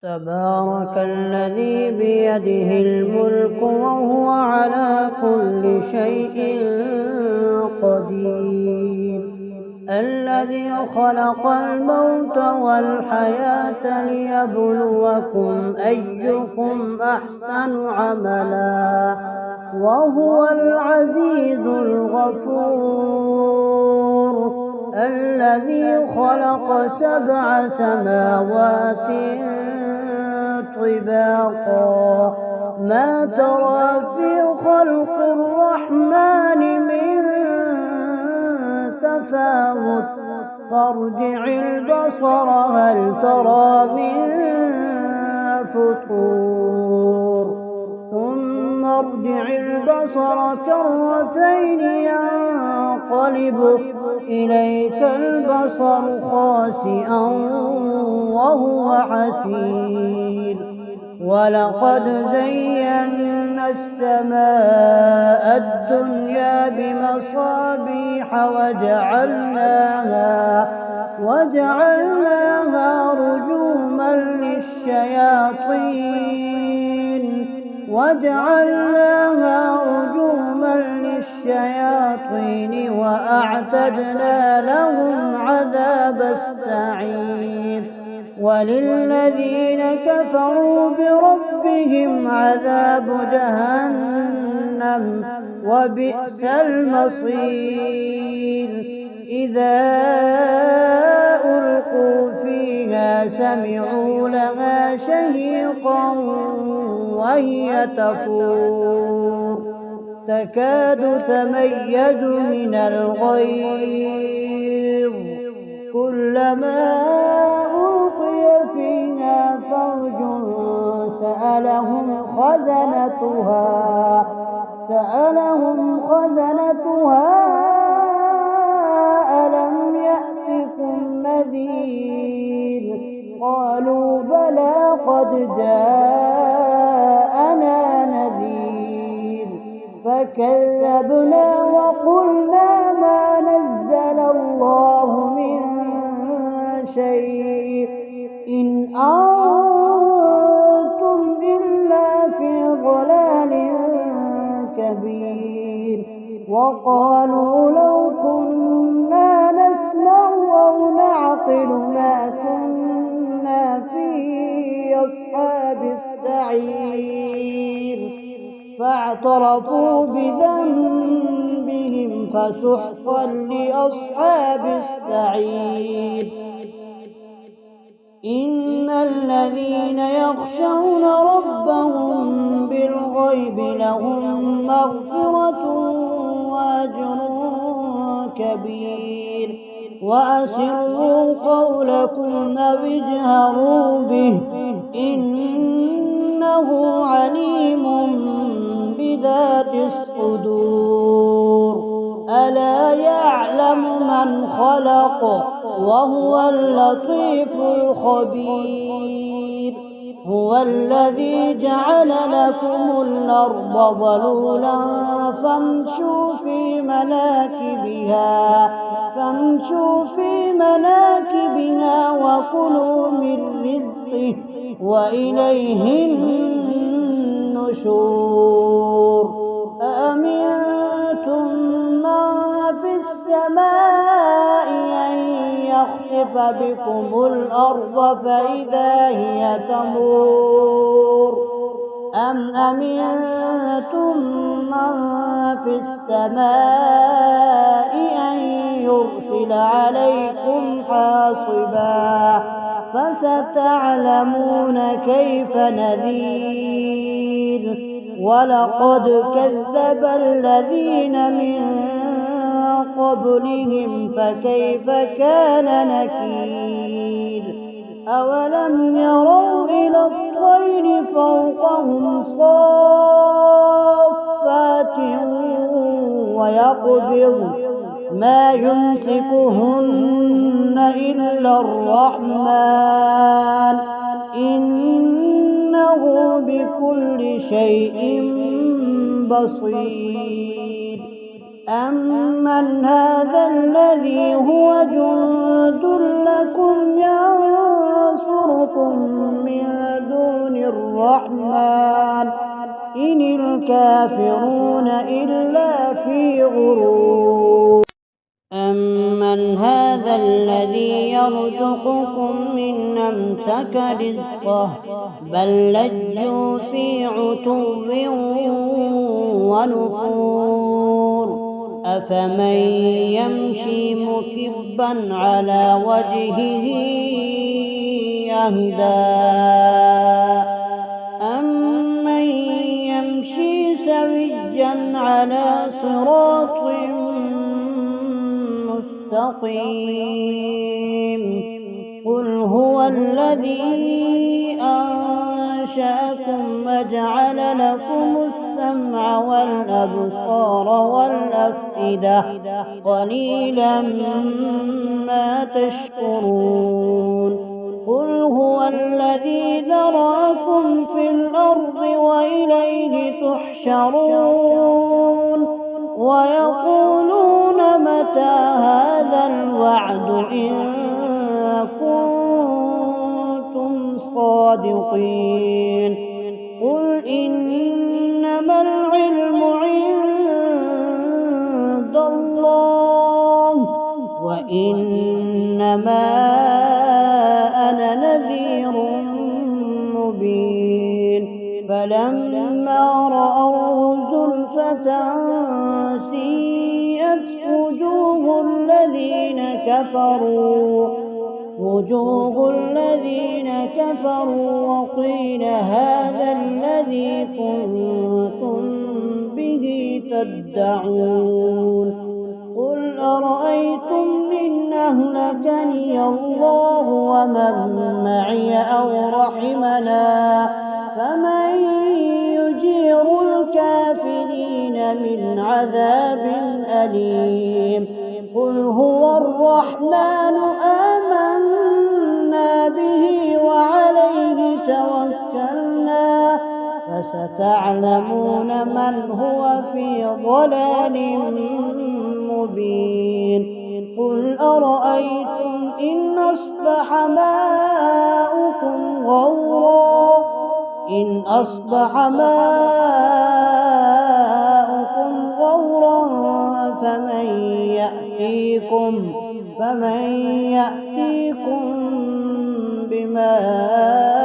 تبارك الذي بيده الملك وهو على كل شيء قدير، الذي خلق الموت والحياة ليبلوكم أيكم أحسن عملا وهو العزيز الغفور، الذي خلق 7 سماوات طباقا ما ترى في خلق الرحمن من تفاوت فارجع البصر هل ترى من فطور ثم ارجع البصر كرتين ينقلب إليك البصر خاسئا وهو حسير، ولقد زينا السماء الدنيا بمصابيح وجعلناها رجوما للشياطين وأعتدنا لهم عذاب السعير، وللذين كفروا بربهم عذاب جهنم وبئس المصير، إذا ألقوا فيها سمعوا لها شهيقا وهي تفور تكاد تميز من الغيظ كلما ألقي فيها فوج سألهم خزنتها ألم يأتكم نذير قالوا بلى قد جاءنا نذير فكذبنا وقلنا ما نزل الله من شيء إن أنتم إلا في ضلال كبير، وقالوا لو كنا نسمع أو نعقل ما كنا في أصحاب السعير، فاعترفوا بذنبهم فسحقا لأصحاب السعير. إن الذين يخشون ربهم بالغيب لهم مغفرة وأجر كبير، وأسروا قولكم أو اجهروا به إنه عليم بذات الصدور، ألا يعلم من خلق وهو اللطيف الخبير، هو الذي جعل لكم الأرض ظلولا فامشوا في مناكبها وكلوا من رزقه وإليه النشور، أأمنتم من في السماء أن يخسف بكم الأرض فإذا هي تمور أم أمنتم من في السماء أن يرسل عليكم حاصبا فستعلمون كيف نذير، ولقد كذب الذين من قبلهم فكيف كان نكير، أولم يروا إلى الطير فوقهم صافات ويقبض ما يمسكهن إلا الرحمن إنه بكل شيء بصير، أمن هذا الذي هو جند لكم ينصركم من الرحمن إن الكافرون إلا في غرور. أمن هذا الذي يرزقكم من أمسك رزقه بل لجوا في عتو ونفور. أفمن يمشي مكبا على وجهه أهدى أمن يمشي سويا على صراط مستقيم. قل هو الذي أنشأكم وجعل لكم السمع والأبصار والأفئدة قليلا ما تشكرون. قل هو الذي ذرأكم في الأرض وإليه تحشرون. ويقولون متى هذا الوعد إن كنتم صادقين. قل إنما العلم عند الله وإنما أنا نذير مبين. فلما رأوه زلفة سيئت وجوه الذين كفروا وقيل هذا الذي كنتم به تدعون. قل أرأيتم إن أهلكني الله ومن معي أو رحمنا فمن يجير الكافرين من عذاب أليم. قل هو الرحمن آمنا به وعليه توكلنا فستعلمون من هو في ضلال مبين. قل أرأيتم إن أصبح ماؤكم غورا فمن يأتيكم بماء